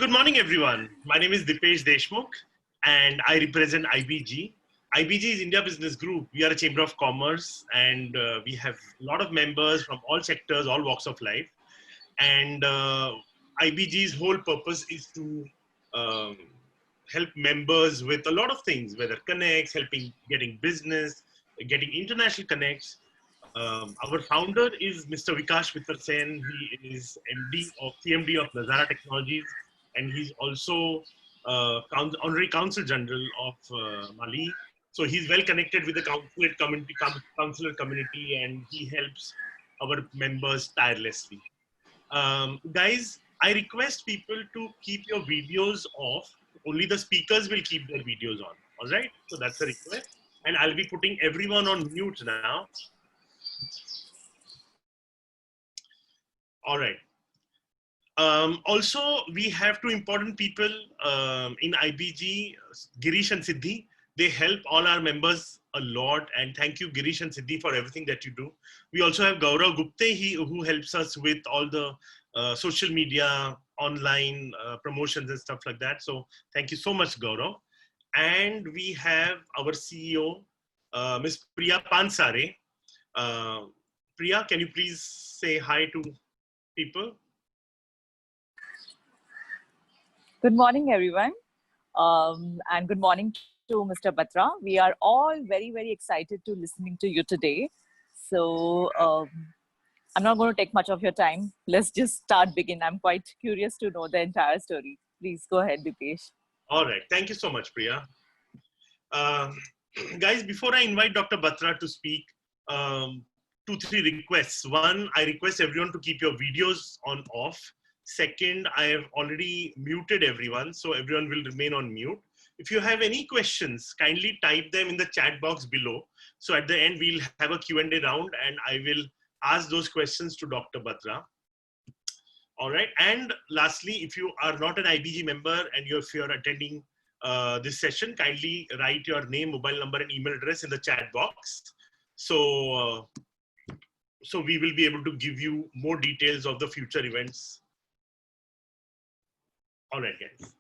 Good morning, everyone. My name is Dipesh Deshmukh, and I represent IBG. IBG is India Business Group. We are a chamber of commerce, and we have a lot of members from all sectors, all walks of life. And IBG's whole purpose is to um, help members with a lot of things, whether connects, helping getting business, getting international connects. Our founder is Mr. Vikash Vittar Sen. He is CMD of Nazara Technologies, and he's also honorary Counsel General of Mali. So he's well connected with the consular community, and he helps our members tirelessly. Guys, I request people to keep your videos off. Only the speakers will keep their videos on. All right. So that's a request, and I'll be putting everyone on mute now. All right. Also, we have two important people in IBG, Girish and Siddhi. They help all our members a lot, and thank you, Girish and Siddhi, for everything that you do. We also have Gaurav Gupte, who helps us with all the social media, online promotions and stuff like that. So thank you so much, Gaurav. And we have our CEO, Ms. Priya Pansare. Priya, can you please say hi to people? Good morning, everyone. And good morning to Mr. Batra. We are all very, very excited to listening to you today. So I'm not going to take much of your time. Let's just begin. I'm quite curious to know the entire story. Please go ahead, Dipesh. All right. Thank you so much, Priya. Guys, before I invite Dr. Batra to speak, 2-3 requests. One, I request everyone to keep your videos on off. Second, I have already muted everyone, so everyone will remain on mute. If you have any questions, kindly type them in the chat box below. So at the end, we'll have a Q&A round, and I will ask those questions to Dr. Batra. All right. And lastly, if you are not an IBG member and if you're attending this session, kindly write your name, mobile number, and email address in the chat box. So we will be able to give you more details of the future events. All right, guys.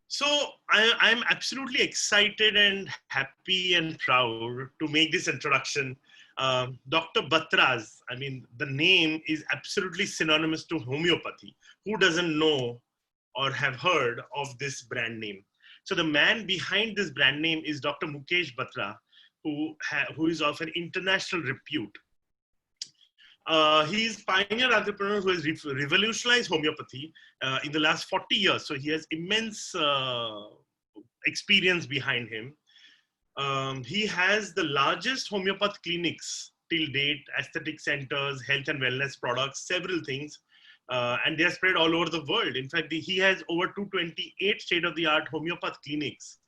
So I'm absolutely excited and happy and proud to make this introduction. Dr. Batra's, I mean, the name is absolutely synonymous to homeopathy. Who doesn't know or have heard of this brand name? So the man behind this brand name is Dr. Mukesh Batra, who is of an international repute. He is pioneer entrepreneur who has revolutionized homeopathy in the last 40 years. So he has immense experience behind him. He has the largest homeopath clinics till date, aesthetic centers, health and wellness products, several things. And they are spread all over the world. In fact, he has over 228 state-of-the-art homeopath clinics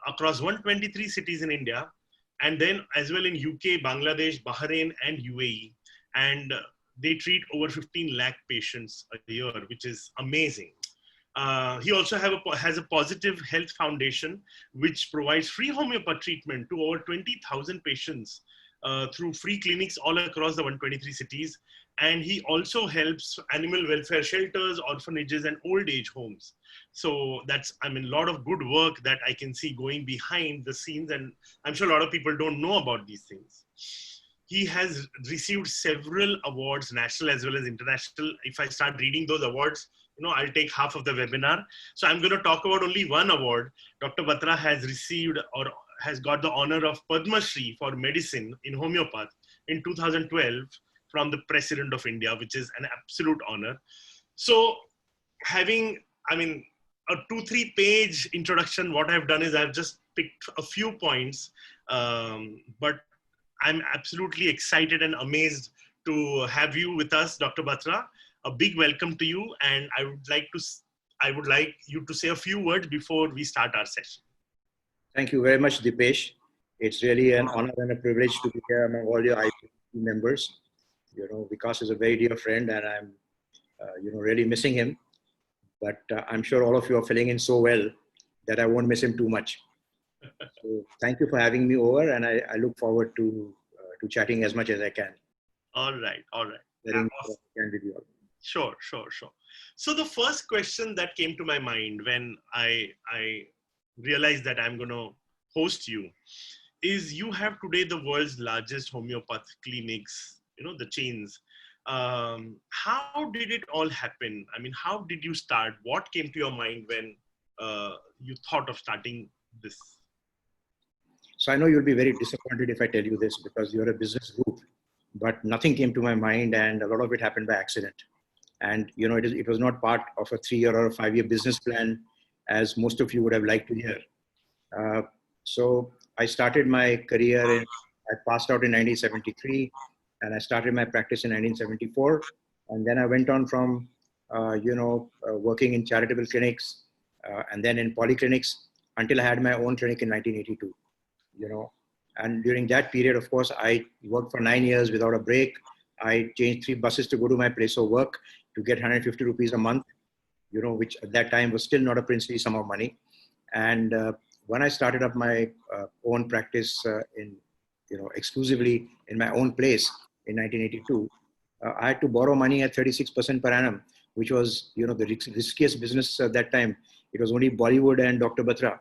across 123 cities in India, and then as well in UK, Bangladesh, Bahrain, and UAE. And they treat over 15 lakh patients a year, which is amazing. He also has a positive health foundation, which provides free homeopathy treatment to over 20,000 patients through free clinics all across the 123 cities. And he also helps animal welfare shelters, orphanages, and old age homes. So that's, I mean, a lot of good work that I can see going behind the scenes. And I'm sure a lot of people don't know about these things. He has received several awards, national as well as international. If I start reading those awards, I'll take half of the webinar. So I'm going to talk about only one award. Dr. Batra has received or has got the honor of Padma Shri for medicine in homeopath in 2012 from the President of India, which is an absolute honor. So having, I mean, a 2-3 page introduction, what I've done is I've just picked a few points, but I'm absolutely excited and amazed to have you with us, Dr. Batra. A big welcome to you, and I would like you to say a few words before we start our session. Thank you very much, Dipesh. It's really an honor and a privilege to be here among all your IBG members. Vikas is a very dear friend, and I'm, really missing him. But I'm sure all of you are filling in so well that I won't miss him too much. So thank you for having me over, and I look forward to chatting as much as I can. All right, all right. With you all. Sure, sure, sure. So the first question that came to my mind when I realized that I'm going to host you is you have today the world's largest homeopath clinics, the chains. How did it all happen? I mean, how did you start? What came to your mind when you thought of starting this? So I know you'll be very disappointed if I tell you this because you're a business group, but nothing came to my mind and a lot of it happened by accident. And it was not part of a 3-year or a 5-year business plan, as most of you would have liked to hear. So I started my career I passed out in 1973, and I started my practice in 1974, and then I went on from working in charitable clinics and then in polyclinics until I had my own clinic in 1982. And during that period, of course, I worked for 9 years without a break. I changed 3 buses to go to my place of work to get 150 rupees a month, which at that time was still not a princely sum of money. And when I started up my own practice exclusively in my own place in 1982, I had to borrow money at 36% per annum, which was, the riskiest business at that time. It was only Bollywood and Dr. Batra,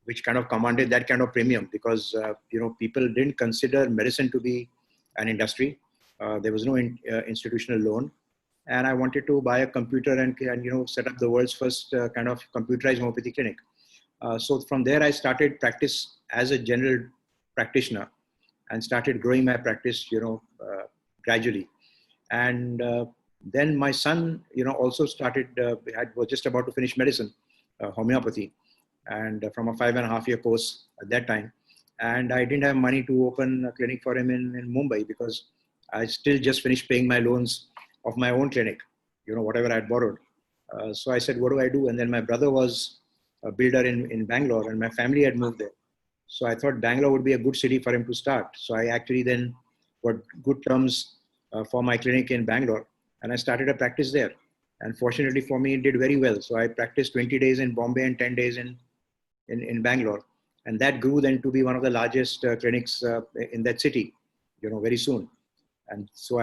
which kind of commanded that kind of premium because, people didn't consider medicine to be an industry. There was no institutional loan. And I wanted to buy a computer and set up the world's first kind of computerized homeopathy clinic. So from there, I started practice as a general practitioner and started growing my practice, gradually. And then my son, also started, was just about to finish medicine, homeopathy, and from a 5.5-year course at that time. And I didn't have money to open a clinic for him in Mumbai because I still just finished paying my loans of my own clinic, whatever I had borrowed. So I said, what do I do? And then my brother was a builder in Bangalore and my family had moved there. So I thought Bangalore would be a good city for him to start. So I actually then got good terms for my clinic in Bangalore and I started a practice there. And fortunately for me, it did very well. So I practiced 20 days in Bombay and 10 days in Bangalore. And that grew then to be one of the largest clinics in that city, very soon. And so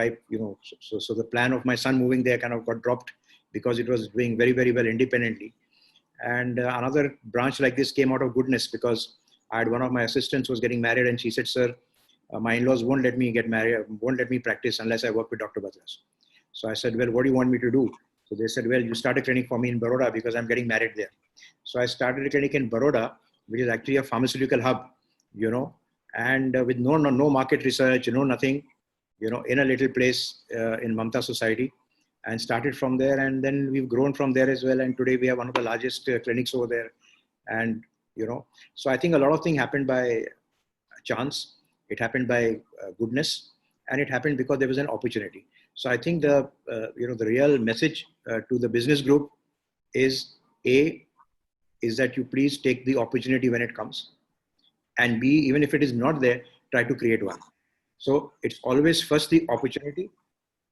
so the plan of my son moving there kind of got dropped because it was doing very, very well independently. And another branch like this came out of goodness because I had one of my assistants was getting married and she said, sir, my in-laws won't let me get married, won't let me practice unless I work with Dr. Batras. So I said, well, what do you want me to do? So they said, well, you start a clinic for me in Baroda because I'm getting married there. So I started a clinic in Baroda, which is actually a pharmaceutical hub, and with no market research, nothing, in a little place in Mamta society, and started from there. And then we've grown from there as well. And today we have one of the largest clinics over there. And, so I think a lot of things happened by chance. It happened by goodness, and it happened because there was an opportunity. So I think the real message to the business group is is that you please take the opportunity when it comes, and B, even if it is not there, try to create one. So it's always first the opportunity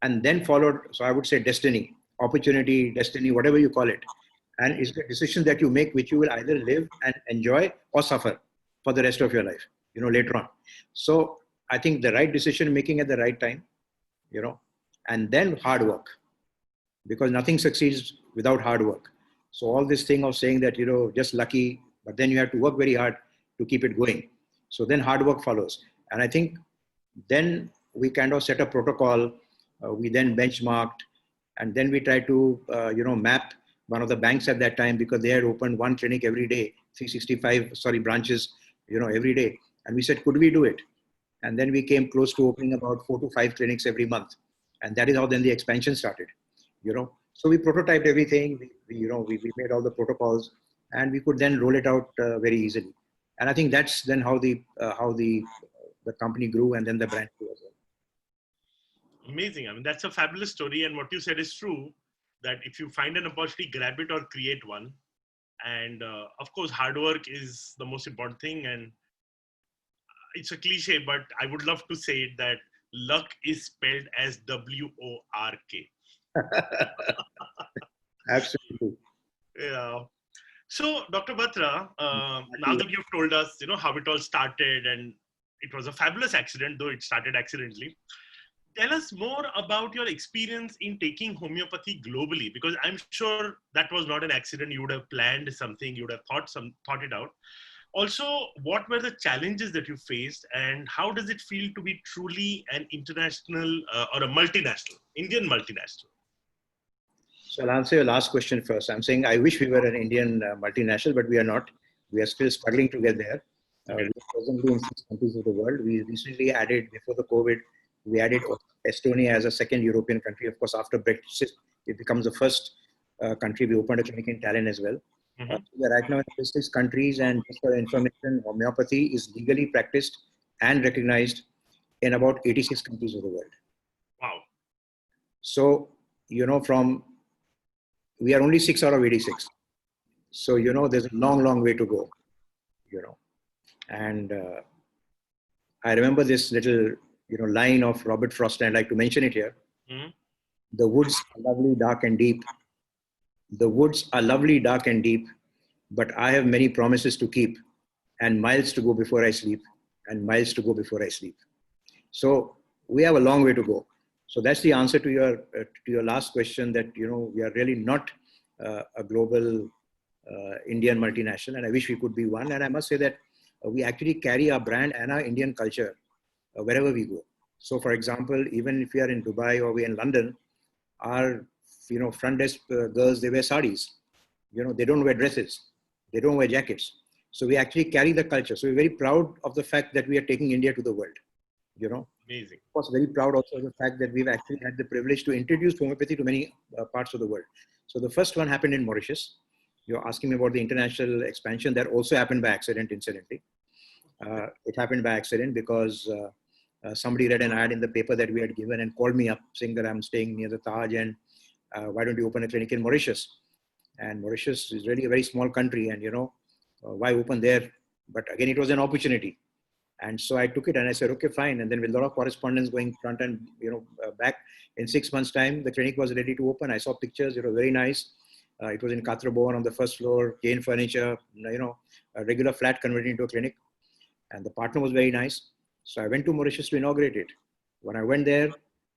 and then followed. So I would say destiny, opportunity, destiny, whatever you call it. And it's the decision that you make, which you will either live and enjoy or suffer for the rest of your life, later on. So I think the right decision making at the right time, and then hard work, because nothing succeeds without hard work. So all this thing of saying that, just lucky, but then you have to work very hard to keep it going. So then hard work follows. And I think then we kind of set a protocol, we then benchmarked, and then we tried to, map one of the banks at that time because they had opened one clinic every day, 365 branches, every day. And we said, could we do it? And then we came close to opening about 4 to 5 clinics every month. And that is how then the expansion started, So we prototyped everything, we made all the protocols, and we could then roll it out very easily. And I think that's then how the company grew and then the brand grew as well. Amazing. I mean, that's a fabulous story. And what you said is true, that if you find an opportunity, grab it or create one. And of course, hard work is the most important thing. And it's a cliche, but I would love to say it that luck is spelled as W-O-R-K. Absolutely. Yeah. So, Dr. Batra, now that you've told us, how it all started, and it was a fabulous accident, though it started accidentally. Tell us more about your experience in taking homeopathy globally, because I'm sure that was not an accident. You would have planned something, you would have thought it out. Also, what were the challenges that you faced, and how does it feel to be truly an international or a multinational, Indian multinational? So I'll answer your last question first. I'm saying I wish we were an Indian multinational, but we are not. We are still struggling to get there. Okay. We are presently in 6 countries of the world. We recently added, before the COVID, we added Estonia as a second European country. Of course, after Brexit, it becomes the first country. We opened a clinic in Tallinn as well. Mhm. We are right now in 6 countries, and just for your information, homeopathy is legally practiced and recognized in about 86 countries of the world. Wow. So, from we are only 6 out of 86. So, there's a long, long way to go, And I remember this little, line of Robert Frost, and I'd like to mention it here. Mhm. The woods are lovely, dark and deep. The woods are lovely, dark and deep, but I have many promises to keep and miles to go before I sleep and miles to go before I sleep. So we have a long way to go. So that's the answer to your last question, that, we are really not a global Indian multinational, and I wish we could be one. And I must say that we actually carry our brand and our Indian culture wherever we go. So, for example, even if we are in Dubai or we're in London, our front desk girls, they wear saris. They don't wear dresses. They don't wear jackets. So we actually carry the culture. So we're very proud of the fact that we are taking India to the world. Amazing. Of course, very proud also of the fact that we've actually had the privilege to introduce homeopathy to many parts of the world. So the first one happened in Mauritius. You're asking me about the international expansion. That also happened by accident, incidentally. It happened by accident because somebody read an ad in the paper that we had given and called me up saying that I'm staying near the Taj, and why don't you open a clinic in Mauritius? And Mauritius is really a very small country, and why open there? But again, it was an opportunity. And so I took it and I said, okay, fine. And then with a lot of correspondence going front and back, in 6 months' time, the clinic was ready to open. I saw pictures; it was very nice. It was in Katrabon on the first floor, Jane furniture, a regular flat converted into a clinic, and the partner was very nice. So I went to Mauritius to inaugurate it. When I went there,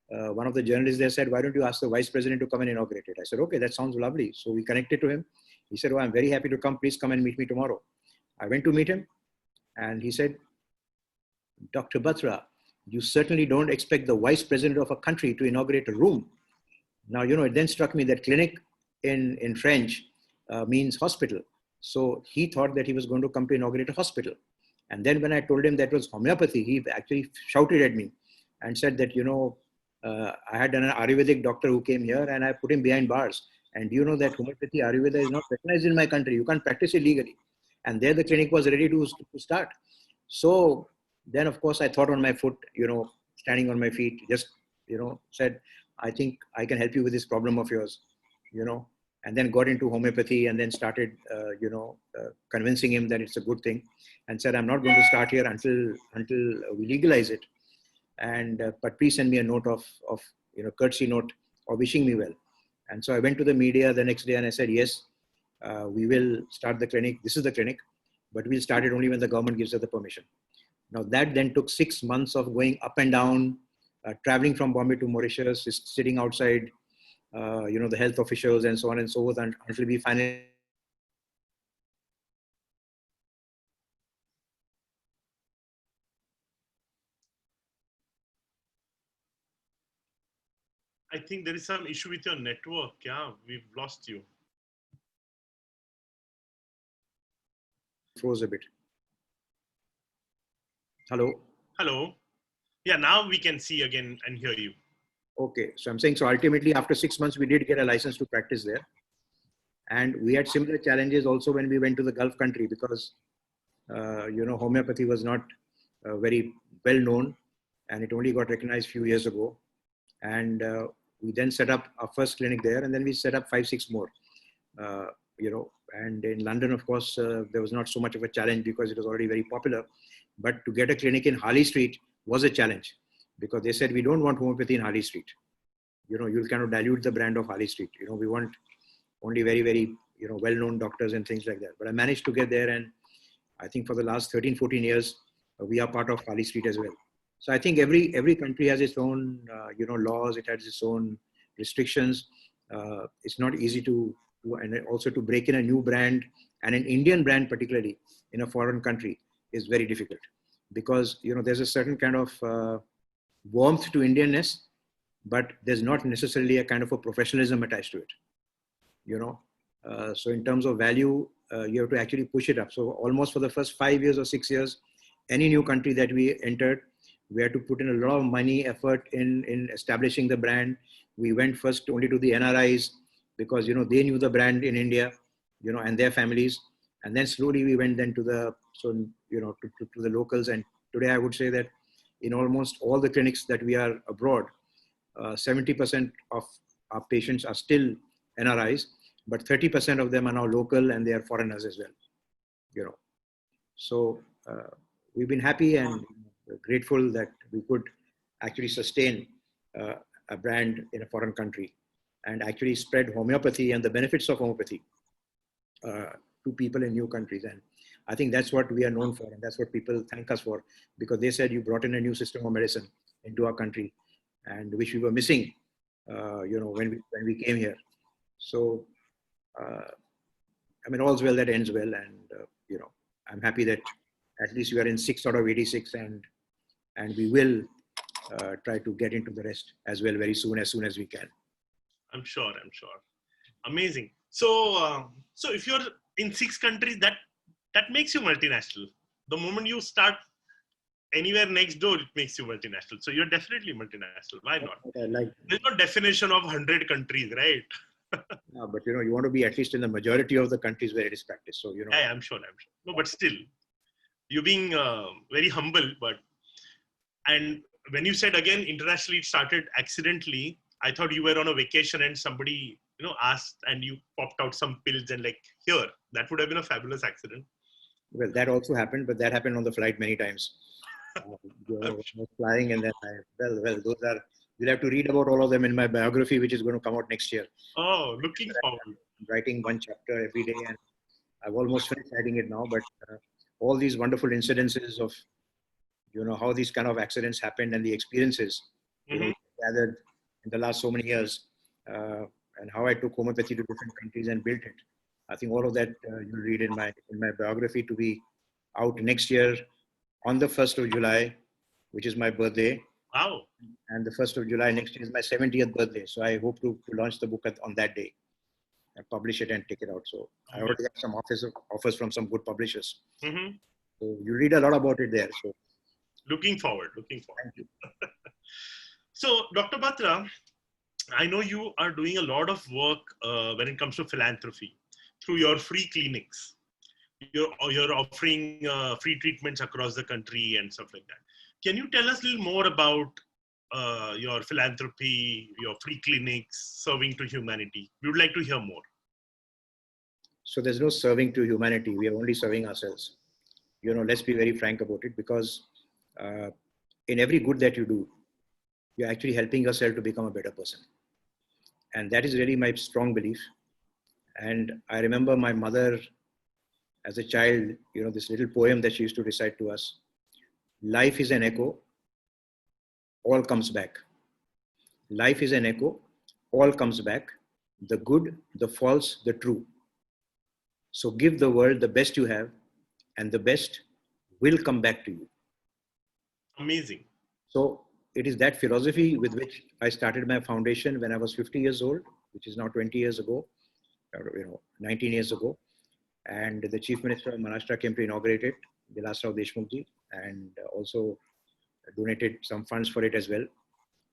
one of the journalists there said, "Why don't you ask the vice president to come and inaugurate it?" I said, "Okay, that sounds lovely." So we connected to him. He said, "Oh, I'm very happy to come. Please come and meet me tomorrow." I went to meet him, and he said, "Dr. Batra, you certainly don't expect the vice president of a country to inaugurate a room." Now, it then struck me that clinic in French means hospital. So he thought that he was going to come to inaugurate a hospital. And then when I told him that was homeopathy, he actually shouted at me and said that, I had done an Ayurvedic doctor who came here and I put him behind bars. And do you know that homeopathy, Ayurveda is not recognized in my country. You can't practice it legally. And there the clinic was ready to start. So then, of course, I thought on my foot, standing on my feet, just, said, I think I can help you with this problem of yours, and then got into homeopathy and then started, convincing him that it's a good thing, and said, I'm not going to start here until we legalize it. And, but please send me a note of courtesy note or wishing me well. And so I went to the media the next day and I said, yes, we will start the clinic. This is the clinic, but we'll start it only when the government gives us the permission. Now that then took 6 months of going up and down, traveling from Bombay to Mauritius, sitting outside, the health officials and so on and so forth, until we finally. I think there is some issue with your network. Yeah, we've lost you. Froze a bit. Hello. Hello. Yeah, now we can see again and hear you. Okay, so I'm saying, so ultimately after 6 months, we did get a license to practice there. And we had similar challenges also when we went to the Gulf country, because, homeopathy was not very well known, and it only got recognized a few years ago. And we then set up our first clinic there, and then we set up 5-6 more, and in London, of course, there was not so much of a challenge because it was already very popular. But to get a clinic in Harley Street was a challenge, because they said, we don't want homeopathy in Harley Street. You'll kind of dilute the brand of Harley Street. We want only very, very, well-known doctors and things like that. But I managed to get there, and I think for the last 13-14 years, we are part of Harley Street as well. So I think every country has its own, laws. It has its own restrictions. It's not easy and also to break in a new brand, and an Indian brand particularly in a foreign country is very difficult, because there's a certain kind of warmth to Indianness, but there's not necessarily a kind of a professionalism attached to it. So in terms of value, you have to actually push it up. So almost for the first 5 years or 6 years, any new country that we entered, we had to put in a lot of money, effort in establishing the brand. We went first only to the NRIs, because they knew the brand in India, and their families, and then slowly we went then to the locals. And today I would say that in almost all the clinics that we are abroad, 70% of our patients are still NRIs, but 30% of them are now local, and they are foreigners as well. So we've been happy and grateful that we could actually sustain a brand in a foreign country and actually spread homeopathy and the benefits of homeopathy to people in new countries. And I think that's what we are known for, and that's what people thank us for, because they said you brought in a new system of medicine into our country, and which we were missing, when we came here. So, all's well that ends well, and I'm happy that at least we are in 6 out of 86, and we will try to get into the rest as well very soon as we can. I'm sure. Amazing. So if you're in 6 countries, that makes you multinational. The moment you start anywhere next door, it makes you multinational. So you're definitely multinational. Why not? There's no definition of 100 countries, right? No, but you want to be at least in the majority of the countries where it is practiced. So Yeah, I'm sure. No, but still, you're being very humble. And when you said again internationally, it started accidentally. I thought you were on a vacation and somebody asked, and you popped out some pills and like, here. That would have been a fabulous accident. Well, that also happened, but that happened on the flight many times. I was flying, and then those are. You'll have to read about all of them in my biography, which is going to come out next year. Oh, looking forward. I'm writing one chapter every day, and I've almost finished writing it now. But all these wonderful incidences of, how these kind of accidents happened, and the experiences, gathered in the last so many years, and how I took homeopathy to different countries and built it. I think all of that you'll read in my biography, to be out next year on the 1st of July, which is my birthday. Wow. And the 1st of July next year is my 70th birthday. So I hope to launch the book on that day and publish it and take it out. So I already have some offers from some good publishers. Mm-hmm. So you read a lot about it there. So looking forward. Thank you. So Dr. Batra, I know you are doing a lot of work when it comes to philanthropy through your free clinics. You're offering free treatments across the country and stuff like that. Can you tell us a little more about your philanthropy, your free clinics, serving to humanity? We would like to hear more. So there's no serving to humanity. We are only serving ourselves. Let's be very frank about it, because in every good that you do, you're actually helping yourself to become a better person. And that is really my strong belief. And I remember my mother, as a child, this little poem that she used to recite to us: life is an echo, all comes back. Life is an echo, all comes back. The good, the false, the true. So give the world the best you have, and the best will come back to you. Amazing. So it is that philosophy with which I started my foundation when I was 50 years old, which is now 20 years ago, 19 years ago. And the Chief Minister of Maharashtra came to inaugurate it, Vilasrao Deshmukhji, and also donated some funds for it as well.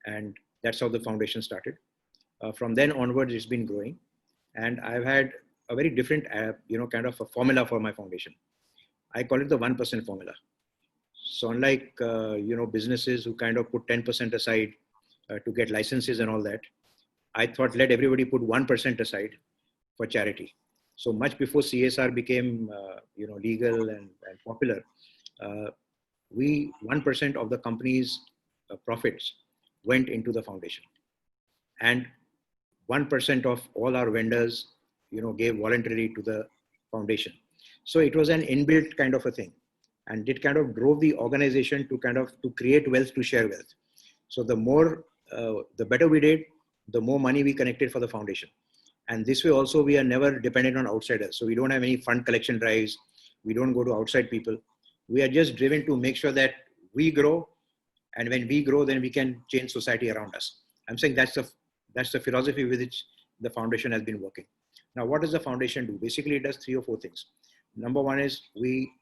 And that's how the foundation started. From then onwards, it's been growing. And I've had a very different, kind of a formula for my foundation. I call it the 1% formula. So unlike, businesses who kind of put 10% aside to get licenses and all that, I thought let everybody put 1% aside for charity. So much before CSR became, legal and popular, 1% of the company's profits went into the foundation, and 1% of all our vendors, gave voluntarily to the foundation. So it was an inbuilt kind of a thing. And it kind of drove the organization to create wealth, to share wealth. So the better we did, the more money we connected for the foundation. And this way also, we are never dependent on outsiders. So we don't have any fund collection drives. We don't go to outside people. We are just driven to make sure that we grow. And when we grow, then we can change society around us. I'm saying that's the philosophy with which the foundation has been working. Now, what does the foundation do? Basically, it does 3 or 4 things. Number one is we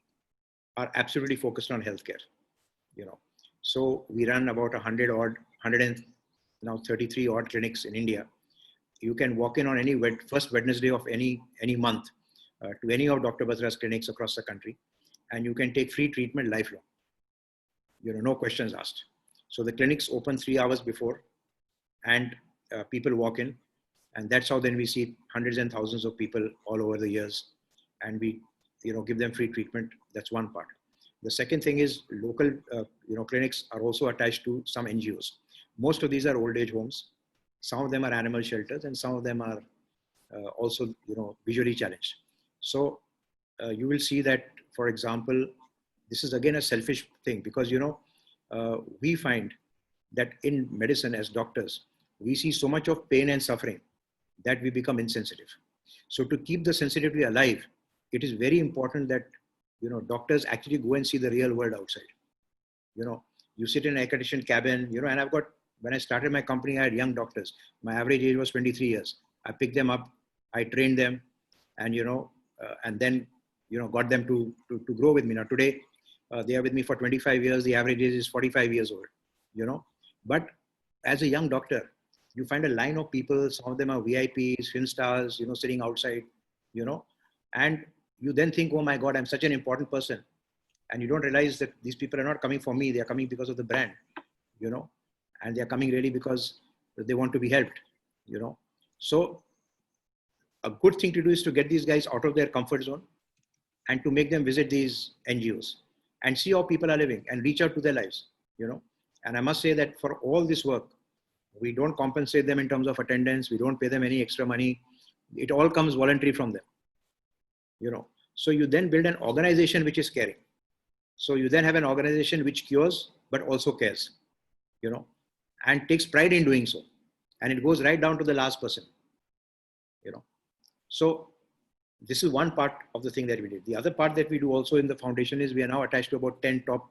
are absolutely focused on healthcare. So we run about 100 and now 33 odd clinics in India. You can walk in on any first Wednesday of any month to any of Dr. Batra's clinics across the country, and you can take free treatment lifelong. No questions asked. So the clinics open 3 hours before, and people walk in, and that's how then we see hundreds and thousands of people all over the years, and we give them free treatment. That's one part. The second thing is local clinics are also attached to some NGOs. Most of these are old age homes. Some of them are animal shelters, and some of them are also visually challenged. So you will see that, for example, this is again a selfish thing, because we find that in medicine as doctors, we see so much of pain and suffering that we become insensitive. So to keep the sensitivity alive, it is very important that doctors actually go and see the real world outside. You sit in an air conditioned cabin, and when I started my company, I had young doctors. My average age was 23 years. I picked them up, I trained them, and and then got them to grow with me. Now today, they are with me for 25 years. The average age is 45 years old. But as a young doctor, you find a line of people. Some of them are VIPs, film stars, sitting outside, and you then think, oh my God, I'm such an important person. And you don't realize that these people are not coming for me. They are coming because of the brand, and they are coming really because they want to be helped, So a good thing to do is to get these guys out of their comfort zone and to make them visit these NGOs and see how people are living and reach out to their lives, And I must say that for all this work, we don't compensate them in terms of attendance. We don't pay them any extra money. It all comes voluntary from them, So you then build an organization which is caring. So you then have an organization which cures, but also cares, and takes pride in doing so. And it goes right down to the last person, So this is one part of the thing that we did. The other part that we do also in the foundation is we are now attached to about 10 top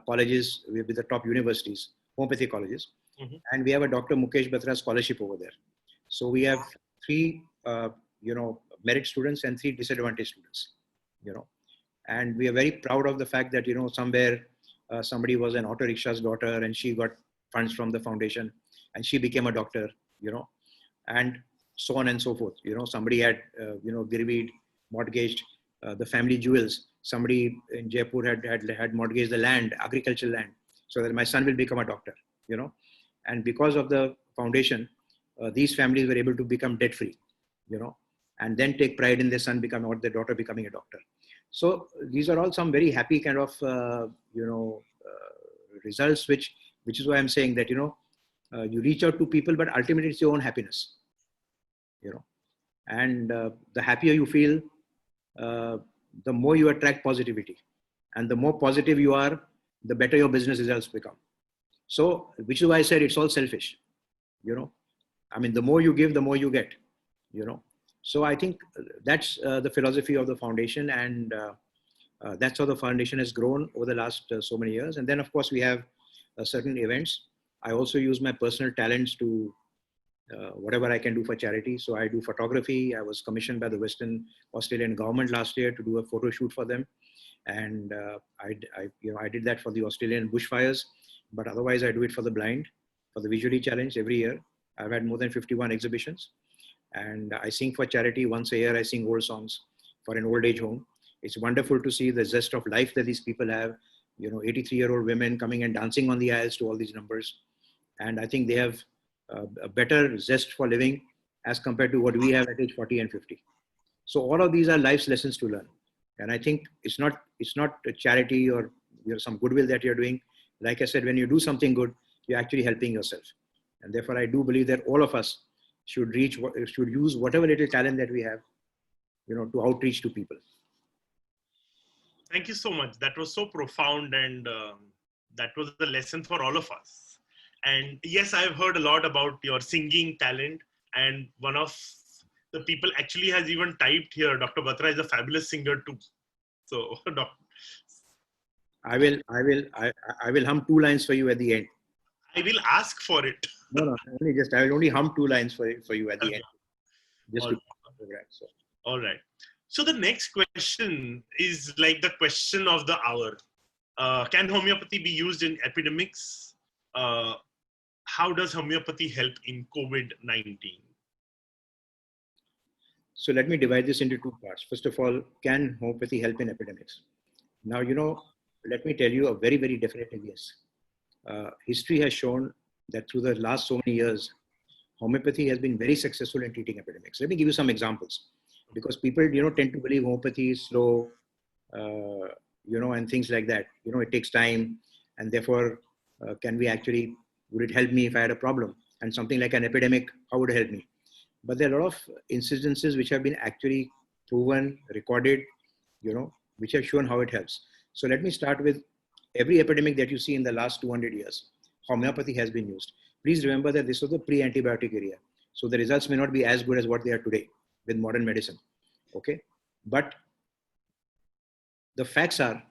colleges with the top universities, homeopathy colleges. Mm-hmm. And we have a Dr. Mukesh Batra scholarship over there. So we have 3, merit students and 3 disadvantaged students, And we are very proud of the fact that, somewhere somebody was an auto rickshaws daughter and she got funds from the foundation and she became a doctor, and so on and so forth. Somebody had, Girvid mortgaged the family jewels. Somebody in Jaipur had mortgaged the land, agricultural land, so that my son will become a doctor, And because of the foundation, these families were able to become debt free, and then take pride in their son becoming or their daughter becoming a doctor. So these are all some very happy kind of, results, which is why I'm saying that, you reach out to people, but ultimately it's your own happiness, and the happier you feel, the more you attract positivity, and the more positive you are, the better your business results become. So, which is why I said it's all selfish, I mean, the more you give, the more you get, So I think that's the philosophy of the foundation, and that's how the foundation has grown over the last so many years. And then, of course, we have certain events. I also use my personal talents to whatever I can do for charity. So I do photography. I was commissioned by the Western Australian government last year to do a photo shoot for them, and I did that for the Australian bushfires. But otherwise, I do it for the blind, for the visually challenged every year. I've had more than 51 exhibitions. And I sing for charity once a year. I sing old songs for an old age home. It's wonderful to see the zest of life that these people have. 83-year-old women coming and dancing on the aisles to all these numbers. And I think they have a better zest for living as compared to what we have at age 40 and 50. So all of these are life's lessons to learn. And I think it's not a charity or some goodwill that you're doing. Like I said, when you do something good, you're actually helping yourself. And therefore, I do believe that all of us should use whatever little talent that we have, to outreach to people. Thank you so much. That was so profound, and that was a lesson for all of us. And yes, I've heard a lot about your singing talent, and one of the people actually has even typed here, Dr. Batra is a fabulous singer too. So, I will hum two lines for you at the end. I will ask for it. No, I will only hum two lines for you at the Okay. end. Just All to right. so. All right. So the next question is like the question of the hour. Can homeopathy be used in epidemics? How does homeopathy help in COVID-19? So let me divide this into two parts. First of all, can homeopathy help in epidemics? Now, let me tell you a very, very definitive yes. History has shown that through the last so many years, homeopathy has been very successful in treating epidemics. Let me give you some examples, because people, tend to believe homeopathy is slow, and things like that. It takes time, and therefore, would it help me if I had a problem? And something like an epidemic, how would it help me? But there are a lot of incidences which have been actually proven, recorded, which have shown how it helps. So let me start with every epidemic that you see in the last 200 years. Homeopathy has been used. Please remember that this was the pre-antibiotic area. So the results may not be as good as what they are today with modern medicine. Okay. But the facts are,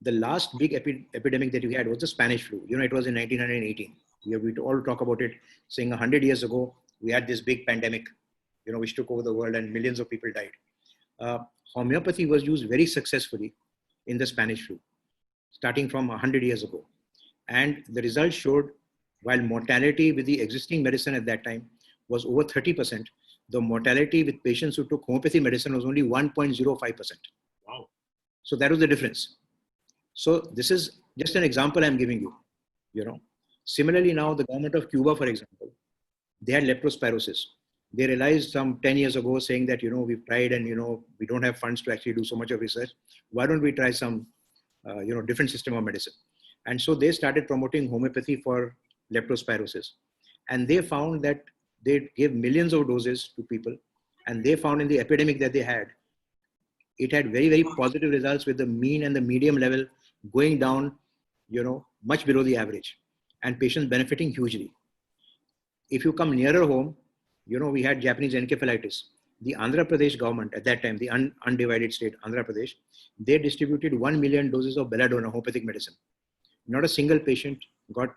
the last big epidemic that we had was the Spanish flu. It was in 1918. We all talk about it, saying 100 years ago, we had this big pandemic, which took over the world and millions of people died. Homeopathy was used very successfully in the Spanish flu, starting from 100 years ago. And the results showed, while mortality with the existing medicine at that time was over 30%, the mortality with patients who took homeopathy medicine was only 1.05%. Wow. So that was the difference. So this is just an example I'm giving you, Similarly, now the government of Cuba, for example, they had leptospirosis. They realized some 10 years ago saying that, we've tried and, we don't have funds to actually do so much of research. Why don't we try some, different system of medicine? And so they started promoting homeopathy for leptospirosis. And they found that they gave millions of doses to people. And they found in the epidemic that they had, it had very, very positive results with the mean and the medium level going down, much below the average, and patients benefiting hugely. If you come nearer home, we had Japanese encephalitis. The Andhra Pradesh government at that time, the undivided state, Andhra Pradesh, they distributed 1 million doses of belladonna, homeopathic medicine. Not a single patient got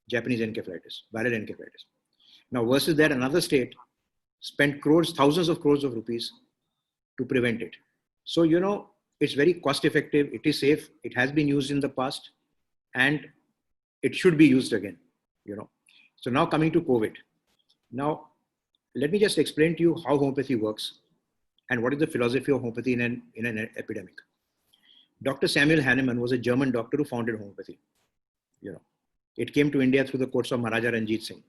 Japanese encephalitis, viral encephalitis. Now, versus that, another state spent crores, thousands of crores of rupees to prevent it. So, it's very cost effective. It is safe. It has been used in the past, and it should be used again, So now coming to COVID. Now, let me just explain to you how homeopathy works and what is the philosophy of homeopathy in an epidemic. Dr. Samuel Hahnemann was a German doctor who founded homeopathy. It came to India through the courts of Maharaja Ranjit Singh.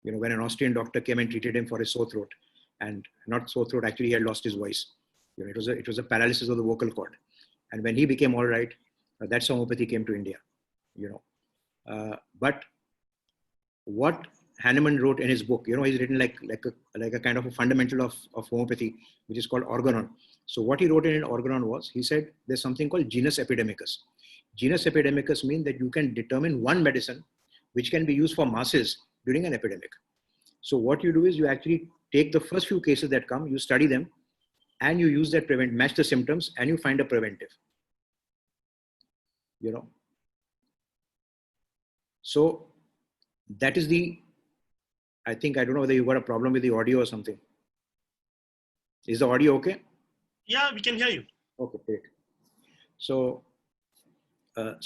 When an Austrian doctor came and treated him for his sore throat, and not sore throat, actually he had lost his voice. It was a paralysis of the vocal cord. And when he became all right, that's how homeopathy came to India. But what Hahnemann wrote in his book, he's written like a kind of a fundamental of homeopathy, which is called Organon. So what he wrote in Organon was, he said there's something called genus epidemicus. Genus epidemicus means that you can determine one medicine which can be used for masses during an epidemic. So what you do is you actually take the first few cases that come, you study them, and you use that match the symptoms, and you find a preventive. So that is I think, I don't know whether you got a problem with the audio or something. Is the audio okay? Yeah, we can hear you. Okay, great. So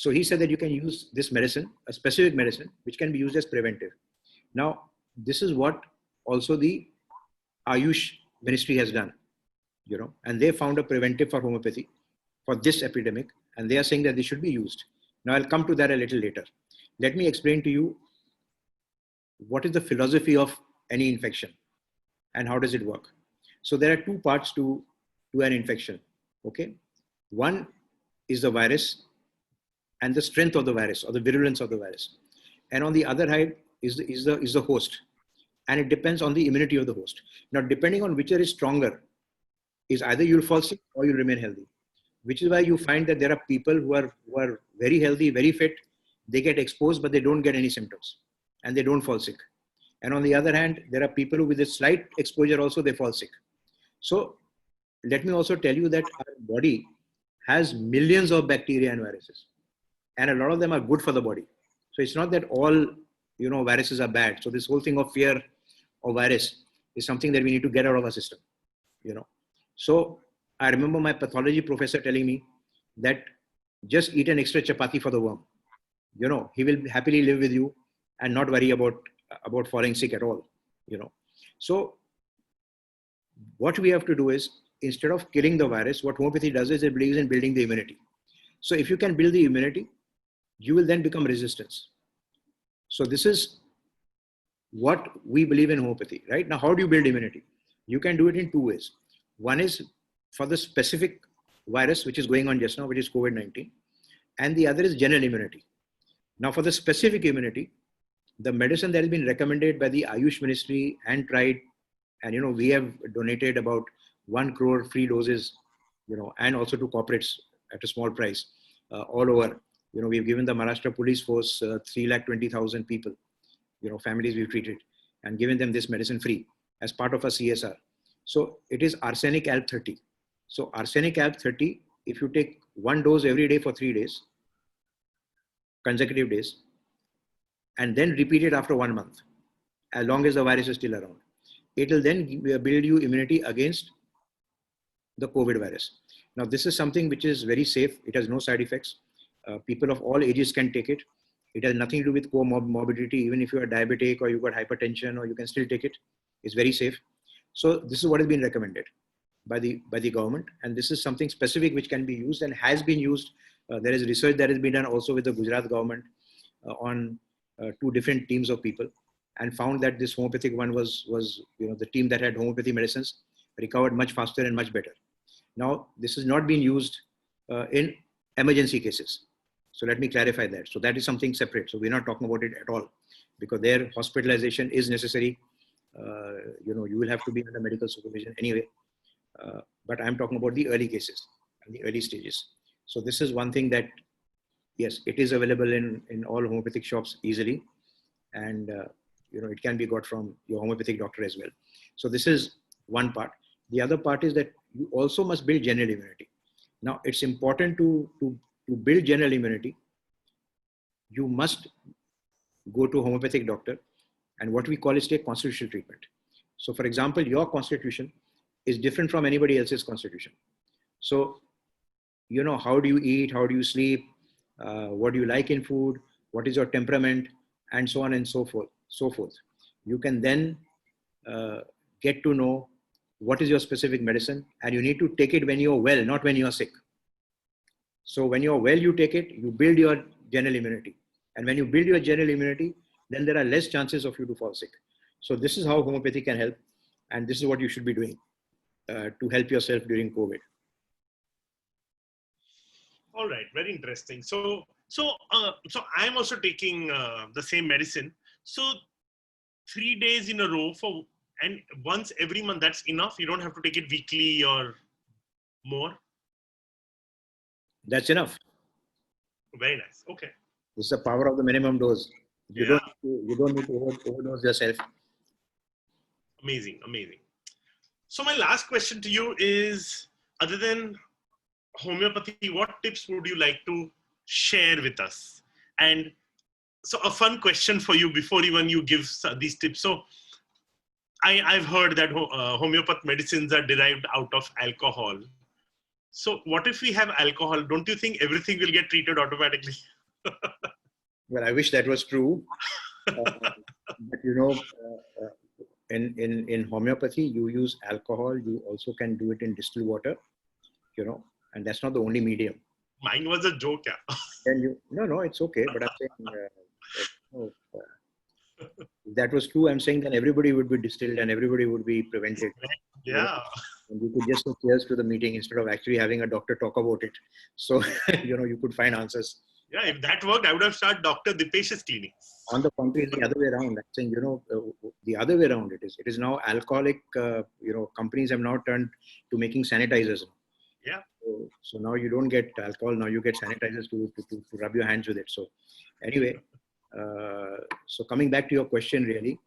he said that you can use this medicine, a specific medicine, which can be used as preventive. Now, this is what also the Ayush ministry has done, and they found a preventive for homeopathy for this epidemic, and they are saying that this should be used. Now, I'll come to that a little later. Let me explain to you what is the philosophy of any infection and how does it work. So there are two parts to an infection. Okay, one is the virus and the strength of the virus or the virulence of the virus, and on the other hand is the host, and it depends on the immunity of the host. Now, depending on which is stronger, is either you'll fall sick or you'll remain healthy. which is why you find that there are people who are very healthy, very fit. They get exposed, but they don't get any symptoms and they don't fall sick. And on the other hand, there are people who with a slight exposure also, they fall sick. So let me also tell you that our body has millions of bacteria and viruses, and a lot of them are good for the body. So it's not that all, viruses are bad. So this whole thing of fear of virus is something that we need to get out of our system, So I remember my pathology professor telling me that just eat an extra chapati for the worm. He will happily live with you and not worry about falling sick at all, So what we have to do is, instead of killing the virus, what homeopathy does is it believes in building the immunity. So if you can build the immunity, you will then become resistance. So this is what we believe in homeopathy, right? Now, how do you build immunity? You can do it in two ways. One is for the specific virus, which is going on just now, which is COVID-19. And the other is general immunity. Now, for the specific immunity, the medicine that has been recommended by the Ayush Ministry and tried, and we have donated about 1 crore free doses, and also to corporates at a small price all over. We've given the Maharashtra Police Force 320,000 people, families we've treated, and given them this medicine free as part of a CSR. So it is arsenic alb 30. So arsenic alb 30, if you take 1 dose every day for 3 days, consecutive days, and then repeat it after 1 month, as long as the virus is still around, it will then build you immunity against the COVID virus. Now, this is something which is very safe. It has no side effects. People of all ages can take it. It has nothing to do with comorbidity. Even if you are diabetic or you've got hypertension, or you can still take it. It's very safe. So this is what has been recommended by the government. And this is something specific which can be used and has been used. There is research that has been done also with the Gujarat government on 2 different teams of people, and found that this homeopathic one was the team that had homeopathy medicines recovered much faster and much better. Now, this is not being used in emergency cases. So let me clarify that. So that is something separate. So we're not talking about it at all, because their hospitalization is necessary. You will have to be under medical supervision anyway. But I'm talking about the early cases and the early stages. So this is one thing that, yes, it is available in all homeopathic shops easily. And, it can be got from your homeopathic doctor as well. So this is one part. The other part is that you also must build general immunity. Now, it's important to build general immunity. You must go to a homeopathic doctor, and what we call is take constitutional treatment. So, for example, your constitution is different from anybody else's constitution. So, how do you eat? How do you sleep? What do you like in food? What is your temperament? And so on and so forth. You can then get to know what is your specific medicine, and you need to take it when you're well, not when you're sick. So when you're well, you take it, you build your general immunity. And when you build your general immunity, then there are less chances of you to fall sick. So this is how homeopathy can help. And this is what you should be doing to help yourself during COVID. All right, very interesting. So I'm also taking the same medicine. So 3 days in a row and once every month, that's enough? You don't have to take it weekly or more? That's enough. Very nice. Okay. This is the power of the minimum dose. You don't need to overdose yourself. Amazing. So my last question to you is, other than homeopathy, what tips would you like to share with us? And so a fun question for you before even you give these tips. So I've heard that homeopathic medicines are derived out of alcohol. So what if we have alcohol? Don't you think everything will get treated automatically? Well, I wish that was true. But in homeopathy, you use alcohol. You also can do it in distilled water, and that's not the only medium. Mine was a joke. Yeah. No, it's okay. But I'm saying, if that was true, I'm saying then everybody would be distilled and everybody would be prevented. Yeah. And we could just say cheers to the meeting instead of actually having a doctor talk about it. So, you could find answers. Yeah, if that worked, I would have started Dr. Dipesh's clinic. On the contrary, the other way around. I'm saying, the other way around it is. It is now alcoholic, companies have now turned to making sanitizers. Yeah. So now you don't get alcohol. Now you get sanitizers to rub your hands with it. So anyway, so coming back to your question, really,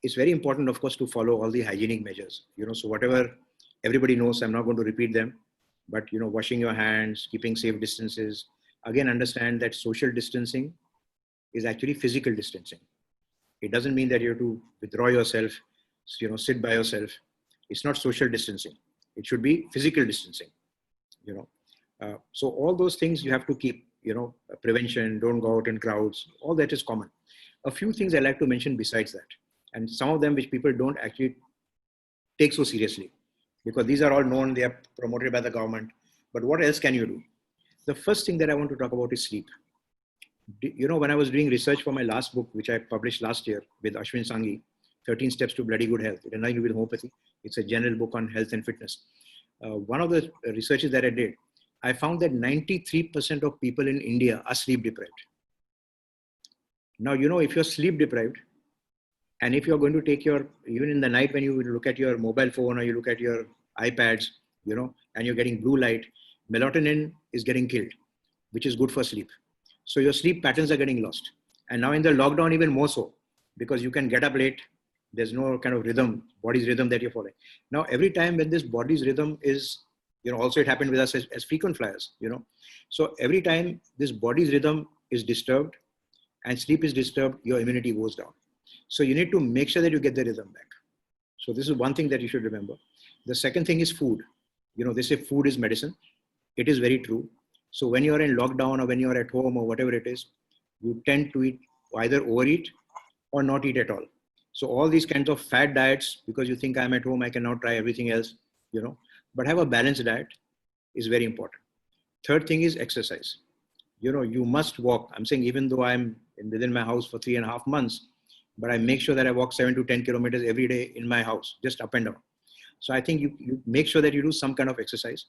it's very important, of course, to follow all the hygienic measures. So whatever everybody knows, I'm not going to repeat them, but washing your hands, keeping safe distances. Again, understand that social distancing is actually physical distancing. It doesn't mean that you have to withdraw yourself, sit by yourself. It's not social distancing. It should be physical distancing. So all those things you have to keep. Prevention, don't go out in crowds. All that is common. A few things I like to mention besides that, and some of them which people don't actually take so seriously, because these are all known, they are promoted by the government. But what else can you do? The first thing that I want to talk about is sleep. When I was doing research for my last book, which I published last year with Ashwin Sanghi, 13 Steps to Bloody Good Health. It has nothing to do with homeopathy. It's a general book on health and fitness. One of the researches that I did, I found that 93% of people in India are sleep deprived. Now, if you're sleep deprived, and if you're going to take even in the night when you look at your mobile phone or you look at your iPads, and you're getting blue light, melatonin is getting killed, which is good for sleep. So your sleep patterns are getting lost. And now in the lockdown, even more so, because you can get up late. There's no kind of rhythm, body's rhythm that you're following. Now, every time when this body's rhythm is, also it happened with us as frequent flyers, So every time this body's rhythm is disturbed and sleep is disturbed, your immunity goes down. So you need to make sure that you get the rhythm back. So this is one thing that you should remember. The second thing is food. They say food is medicine. It is very true. So when you're in lockdown or when you're at home or whatever it is, you tend to either overeat or not eat at all. So all these kinds of fat diets, because you think I'm at home, I can now try everything else, but have a balanced diet is very important. Third thing is exercise. You must walk. I'm saying even though I'm within my house for 3.5 months, but I make sure that I walk 7 to 10 kilometers every day in my house, just up and down. So I think you make sure that you do some kind of exercise.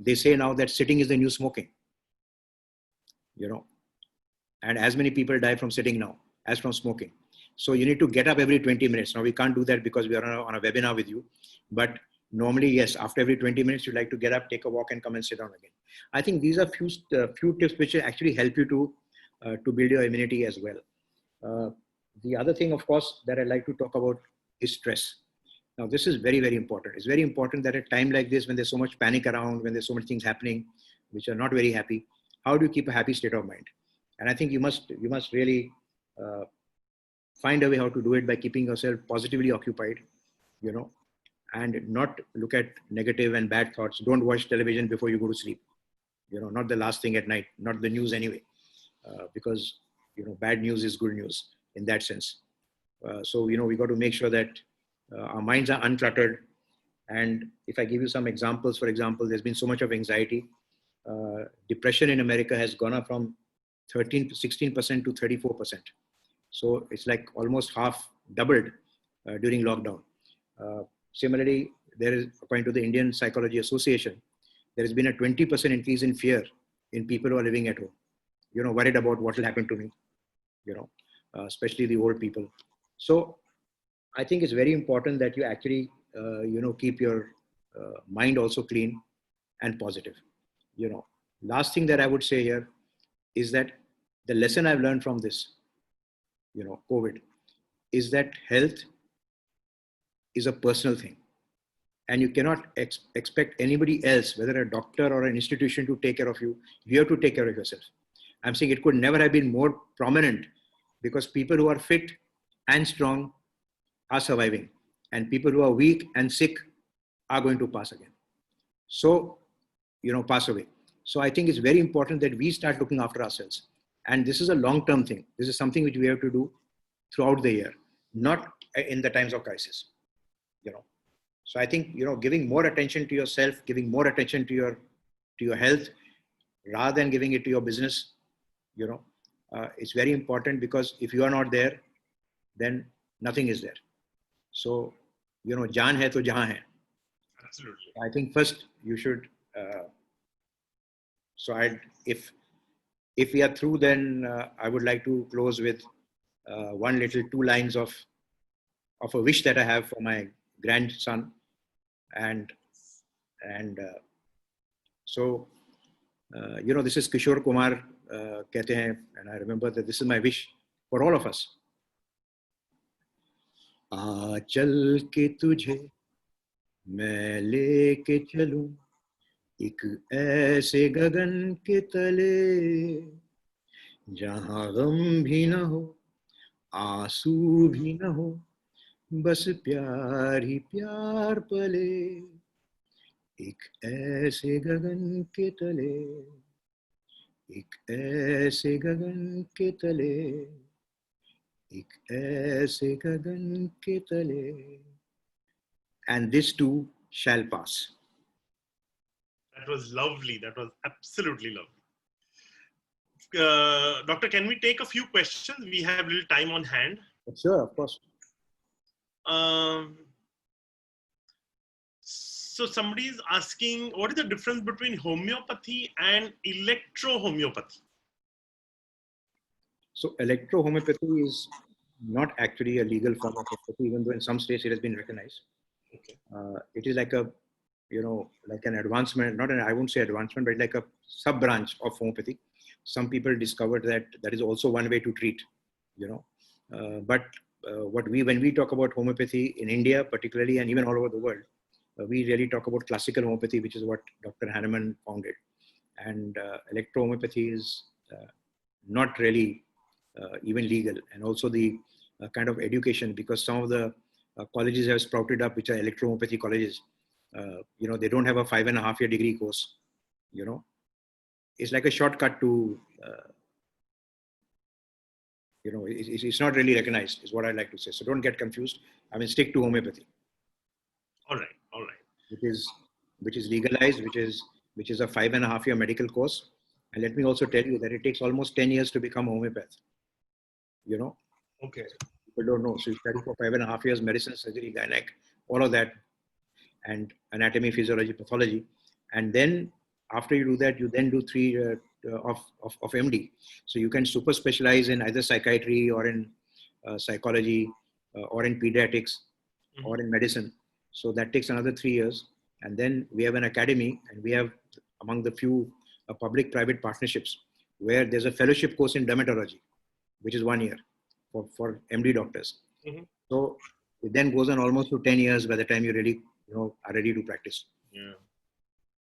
They say now that sitting is the new smoking, and as many people die from sitting now as from smoking. So you need to get up every 20 minutes. Now we can't do that because we are on a webinar with you, but normally, yes, after every 20 minutes, you like to get up, take a walk and come and sit down again. I think these are few tips which will actually help you to build your immunity as well. The other thing, of course, that I like to talk about is stress. Now, this is very, very important. It's very important that at a time like this, when there's so much panic around, when there's so many things happening, which are not very happy, how do you keep a happy state of mind? And I think you must really find a way how to do it by keeping yourself positively occupied, and not look at negative and bad thoughts. Don't watch television before you go to sleep. Not the last thing at night, not the news anyway, because, bad news is good news in that sense. So, we got to make sure that our minds are uncluttered. And if I give you some examples, for example, there's been so much of anxiety. Depression in America has gone up from 16% to 34%. So it's like almost half doubled during lockdown. Similarly, there is, according to the Indian Psychology Association, there has been a 20% increase in fear in people who are living at home, worried about what will happen to me, especially the old people. So I think it's very important that you actually, keep your mind also clean and positive. Last thing that I would say here is that the lesson I've learned from this, COVID, is that health is a personal thing. And you cannot expect anybody else, whether a doctor or an institution, to take care of you. You have to take care of yourself. I'm saying it could never have been more prominent, because people who are fit and strong are surviving, and people who are weak and sick are going to pass again. So, pass away. So I think it's very important that we start looking after ourselves. And this is a long-term thing. This is something which we have to do throughout the year, not in the times of crisis. So I think, giving more attention to yourself, giving more attention to your health, rather than giving it to your business, it's very important, because if you are not there, then nothing is there. So, jaan hai to jahan hai. Absolutely. I think first you should, if we are through, then I would like to close with two lines of a wish that I have for my grandson. And And so, this is Kishore Kumar कहते हैं, and I remember that this is my wish for all of us. आ चल के तुझे मैं लेके चलूं एक ऐसे गगन के तले जहां गम भी न हो आंसू भी न हो बस प्यार ही प्यार पले एक ऐसे गगन के तले एक ऐसे गगन के तले एक ऐसे गगन के तले and this too shall pass. That was lovely. That was absolutely lovely. Doctor, can we take a few questions? We have little time on hand. Sure, of course. So somebody is asking, what is the difference between homeopathy and electro-homeopathy? So electro-homeopathy is not actually a legal form of homeopathy, even though in some states it has been recognized. Okay. It is like a, like an advancement, I won't say advancement, but like a sub-branch of homeopathy. Some people discovered that that is also one way to treat, but when we talk about homeopathy in India particularly, and even all over the world, we really talk about classical homeopathy, which is what Dr. Hahnemann founded. And electro-homeopathy is not really even legal. And also the kind of education, because some of the colleges have sprouted up, which are electro-homeopathy colleges. They don't have a 5.5-year degree course. It's like a shortcut to, it's not really recognized, is what I like to say. So don't get confused. I mean, stick to homeopathy. All right. Which is legalized, which is a 5.5-year medical course. And let me also tell you that it takes almost 10 years to become a homeopath. Okay. People don't know. So you study for 5.5 years, medicine, surgery, gynec, all of that, and anatomy, physiology, pathology. And then after you do that, you then do 3 years of MD. So you can super specialize in either psychiatry or in psychology or in pediatrics or in medicine. So that takes another 3 years. And then we have an academy, and we have among the few public-private partnerships where there's a fellowship course in dermatology, which is 1 year for MD doctors. So it then goes on almost to 10 years by the time you really are ready to practice. Yeah.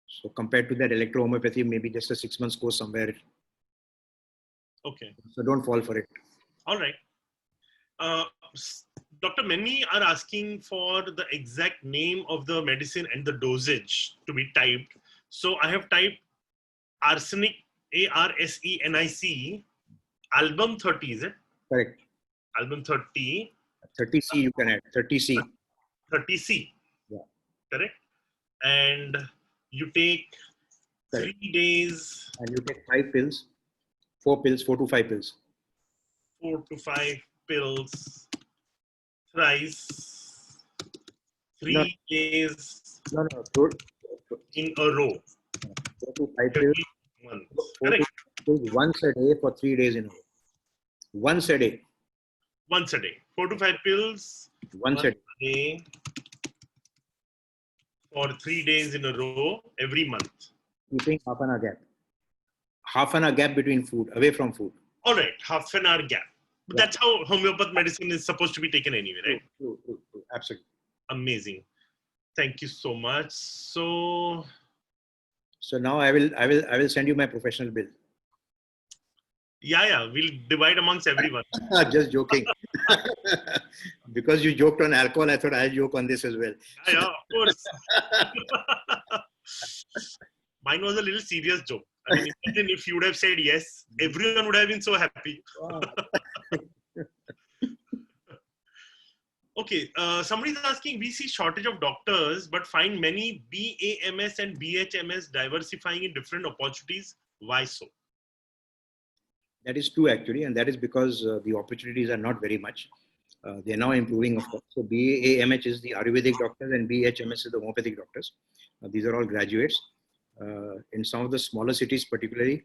So compared to that, electro-homeopathy may be just a 6 months course somewhere. Okay. So don't fall for it. All right. Doctor, many are asking for the exact name of the medicine and the dosage to be typed. So I have typed arsenic, ARSENIC, album 30, is it? Correct. Album 30. 30C you can add, 30C. 30C. Yeah. Correct. And you take Correct. 3 days. And you take 5 pills, 4 to 5 pills. 4 to 5 pills thrice, 3 days in a row. 4 to 5 pills. Correct. Once a day for 3 days in a row. Once a day. 4 to 5 pills. Once a day for 3 days in a row every month. Keeping half an hour gap. Half an hour gap between food, away from food. All right, half an hour gap. But that's how homeopathic medicine is supposed to be taken anyway, right? True. Absolutely. Amazing. Thank you so much. So now I will send you my professional bill. Yeah, we'll divide amongst everyone. Just joking. Because you joked on alcohol, I thought I'll joke on this as well. Yeah, of course. Mine was a little serious joke. I mean, imagine if you would have said yes, everyone would have been so happy. Wow. Okay, somebody's asking, we see shortage of doctors, but find many BAMS and BHMS diversifying in different opportunities. Why so? That is true actually, and that is because the opportunities are not very much. They are now improving, of course. So BAMH is the Ayurvedic doctors and BHMS is the homeopathic doctors. These are all graduates. In some of the smaller cities particularly,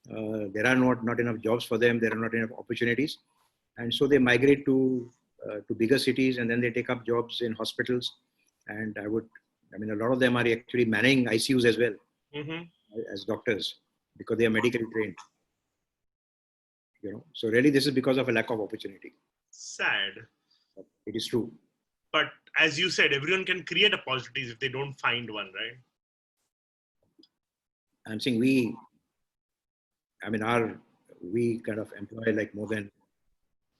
there are not enough jobs for them. There are not enough opportunities. And so they migrate to bigger cities, and then they take up jobs in hospitals. And I would I mean, a lot of them are actually manning ICUs as well Mm-hmm. as doctors because they are medically trained. So really this is because of a lack of opportunity. Sad. It is true. But as you said, everyone can create opportunities if they don't find one, right? I'm saying we kind of employ like more than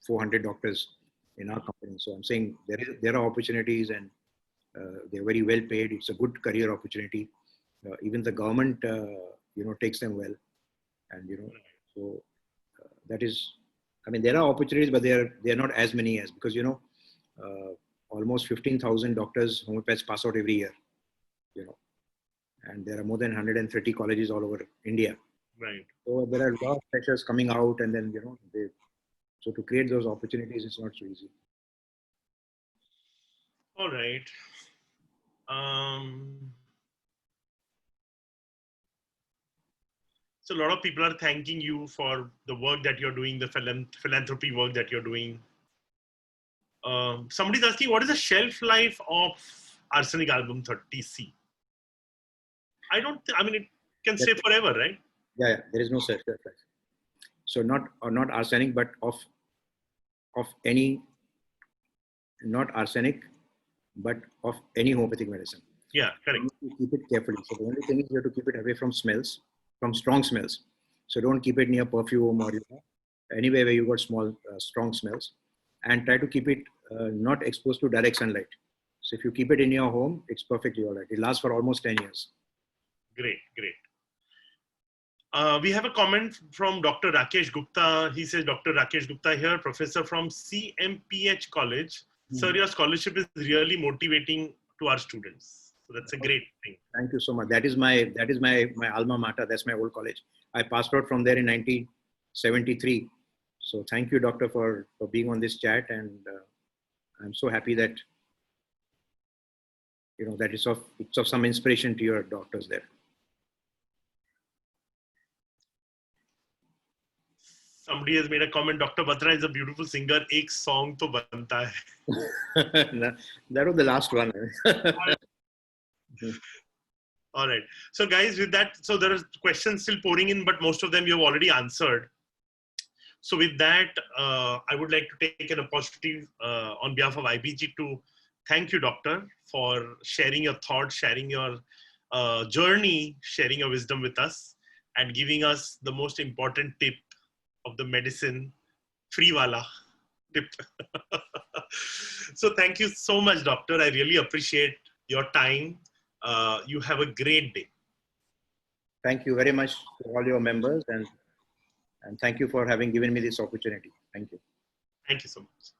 400 doctors in our company. So I'm saying there are opportunities, and they're very well paid. It's a good career opportunity. Even the government, takes them well, and so that is. I mean, there are opportunities, but they're not as many as because almost 15,000 doctors, homeopaths pass out every year. And there are more than 130 colleges all over India. Right. So there are a lot of freshers coming out, and then so to create those opportunities, it's not so easy. All right. So a lot of people are thanking you for the work that you're doing, the philanthropy work that you're doing. Somebody's asking, what is the shelf life of Arsenic Album 30C? I mean, it can stay forever, right? Yeah, there is no shelf life. So not arsenic, but of any, not arsenic, but of any homeopathic medicine. Yeah, correct. You need to keep it carefully. So the only thing is you have to keep it away from smells, from strong smells. So don't keep it near perfume or anywhere where you got strong smells, and try to keep it not exposed to direct sunlight. So if you keep it in your home, it's perfectly all right. It lasts for almost 10 years. Great, great. We have a comment from Dr. Rakesh Gupta. He says, Dr. Rakesh Gupta here, professor from CMPH College. Sir, your scholarship is really motivating to our students. So that's a great thing. Thank you so much. That is my alma mater. That's my old college. I passed out from there in 1973. So thank you, doctor, for being on this chat. And I'm so happy that, that it's of some inspiration to your doctors there. Somebody has made a comment, Dr. Batra is a beautiful singer. Ek song to banta hai. That was the last one. All right. So guys, with that, so there are questions still pouring in, but most of them you have already answered. So with that, I would like to take an opportunity on behalf of IBG to thank you, doctor, for sharing your thoughts, sharing your journey, sharing your wisdom with us, and giving us the most important tip of the medicine, free wala tip. So thank you so much, doctor. I really appreciate your time. You have a great day. Thank you very much to all your members, and thank you for having given me this opportunity. Thank you. Thank you so much.